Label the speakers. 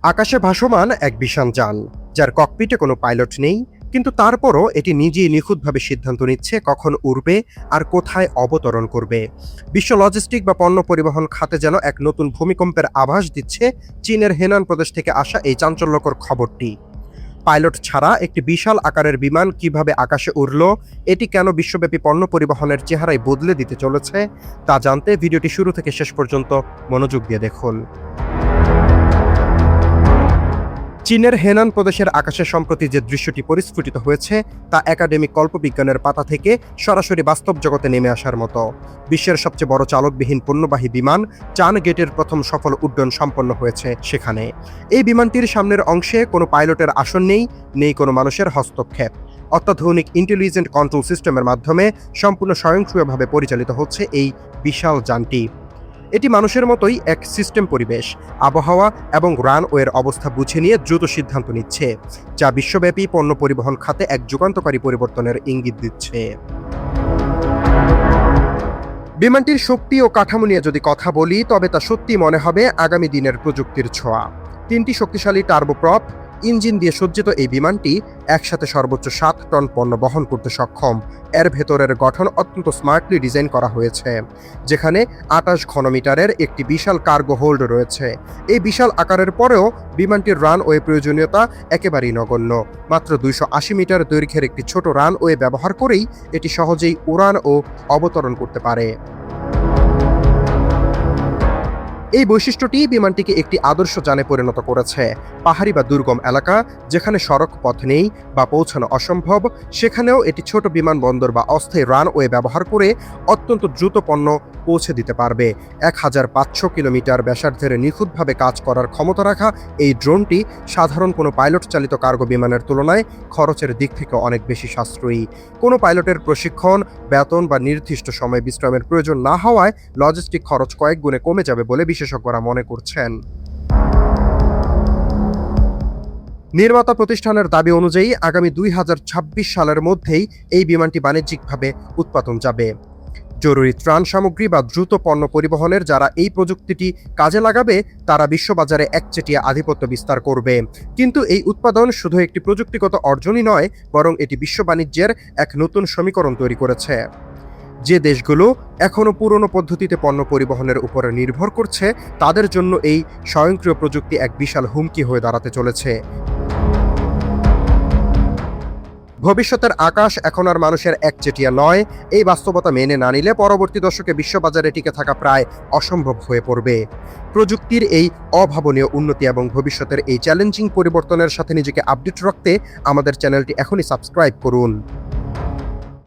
Speaker 1: আকাশে ভাসমান এক বিশাল যান, যার ককপিটে কোনো পাইলট নেই, কিন্তু তারপরও এটি নিজেই নিখুঁতভাবে সিদ্ধান্ত নিচ্ছে কখন উড়বে আর কোথায় অবতরণ করবে। বিশ্ব লজিস্টিক বা পণ্য পরিবহন খাতে যেন এক নতুন ভূমিকম্পের আভাস দিচ্ছে চীনের হেনান প্রদেশ থেকে আসা এই চাঞ্চল্যকর খবরটি। পাইলট ছাড়া একটি বিশাল আকারের বিমান কিভাবে আকাশে উড়ল, এটি কেন বিশ্বব্যাপী পণ্য পরিবহনের চেহারাই বদলে দিতে চলেছে, তা জানতে ভিডিওটি শুরু থেকে শেষ পর্যন্ত মনোযোগ দিয়ে দেখুন। চীনের হেনান প্রদেশের আকাশে সম্প্রতি যে দৃশ্যটি পরিস্ফুটিত হয়েছে তা একাডেমিক কল্পবিজ্ঞানের পাতা থেকে সরাসরি বাস্তব জগতে নেমে আসার মতো। বিশ্বের সবচেয়ে বড় চালকবিহীন পণ্যবাহী বিমান চান গেটের প্রথম সফল উড্ডয়ন সম্পন্ন হয়েছে সেখানে। এই বিমানটির সামনের অংশে কোনো পাইলটের আসন নেই কোনো মানুষের হস্তক্ষেপ। অত্যাধুনিক ইন্টেলিজেন্ট কন্ট্রোল সিস্টেমের মাধ্যমে সম্পূর্ণ স্বয়ংক্রিয়ভাবে পরিচালিত হচ্ছে এই বিশাল যানটি। এটি মানুষের মতোই এক সিস্টেম পরিবেশ, আবহাওয়া এবং রানওয়ের অবস্থা বুঝে নিয়ে দ্রুত সিদ্ধান্ত নিচ্ছে, যা বিশ্বব্যাপী পণ্য পরিবহন খাতে এক যুগান্তকারী পরিবর্তনের ইঙ্গিত দিচ্ছে। বিমানটির শক্তি ও কাঠামো নিয়ে যদি কথা বলি, তবে তা সত্যি মনে হবে আগামী দিনের প্রযুক্তির ছোঁয়া। 3টি শক্তিশালী টার্বোপ্রপ ইঞ্জিন দিয়ে সজ্জিত এই বিমানটি একসাথে সর্বোচ্চ 7 টন পণ্য বহন করতে সক্ষম। এর ভেতরের গঠন অত্যন্ত স্মার্টলি ডিজাইন করা হয়েছে, যেখানে 28 ঘনমিটারের একটি বিশাল কার্গো হোল্ড রয়েছে। এই বিশাল আকারের পরেও বিমানটির রানওয়ে প্রয়োজনীয়তা একেবারেই নগণ্য। মাত্র 280 মিটার দৈর্ঘ্যের একটি ছোট রানওয়ে ব্যবহার করেই এটি সহজেই উড়ান ও অবতরণ করতে পারে। এই বৈশিষ্ট্যটি বিমানটিকে একটি আদর্শ যানে পরিণত করেছে। পাহাড়ি বা দুর্গম এলাকা, যেখানে সড়ক পথ নেই বা পৌঁছানো অসম্ভব, সেখানেও এটি ছোট বিমানবন্দর বা অস্থায়ী রানওয়ে ব্যবহার করে অত্যন্ত দ্রুত পণ্য পৌঁছে দিতে পারবে। 1500 কিলোমিটার ব্যাসার্ধের নিখুঁতভাবে কাজ করার ক্ষমতা রাখা এই ড্রোনটি সাধারণ কোনো পাইলট চালিত কার্গো বিমানের তুলনায় খরচের দিক থেকে অনেক বেশি সাশ্রয়ী। কোনো পাইলটের প্রশিক্ষণ, বেতন বা নির্দিষ্ট সময় বিশ্রামের প্রয়োজন না হওয়ায় লজিস্টিক খরচ কয়েক গুণে কমে যাবে বলে বিশেষজ্ঞরা মনে করছেন। নির্মাতা প্রতিষ্ঠানের দাবি অনুযায়ী আগামী 2026 সালের মধ্যেই এই বিমানটি বাণিজ্যিকভাবে উৎপাদন যাবে। জরুরি ত্রাণ সামগ্রী বা দ্রুত পণ্য পরিবহনের যারা এই প্রযুক্তিটি কাজে লাগাবে, তারা বিশ্ববাজারে একচেটিয়া আধিপত্য বিস্তার করবে। কিন্তু এই উৎপাদন শুধু একটি প্রযুক্তিগত অর্জনই নয়, বরং এটি বিশ্ব বাণিজ্যের এক নতুন সমীকরণ তৈরি করেছে। যে দেশগুলো এখনও পুরনো পদ্ধতিতে পণ্য পরিবহনের উপরে নির্ভর করছে, তাদের জন্য এই স্বয়ংক্রিয় প্রযুক্তি এক বিশাল হুমকি হয়ে দাঁড়াতে চলেছে। ভবিষ্যতের আকাশ এখন আর মানুষের একচেটিয়া নয়। এই বাস্তবতা মেনে না নিলে পরবর্তী দশকে বিশ্ববাজারে টিকে থাকা প্রায় অসম্ভব হয়ে পড়বে। প্রযুক্তির এই অভাবনীয় উন্নতি এবং ভবিষ্যতের এই চ্যালেঞ্জিং পরিবর্তনের সাথে নিজেকে আপডেট রাখতে আমাদের চ্যানেলটি এখনই সাবস্ক্রাইব করুন।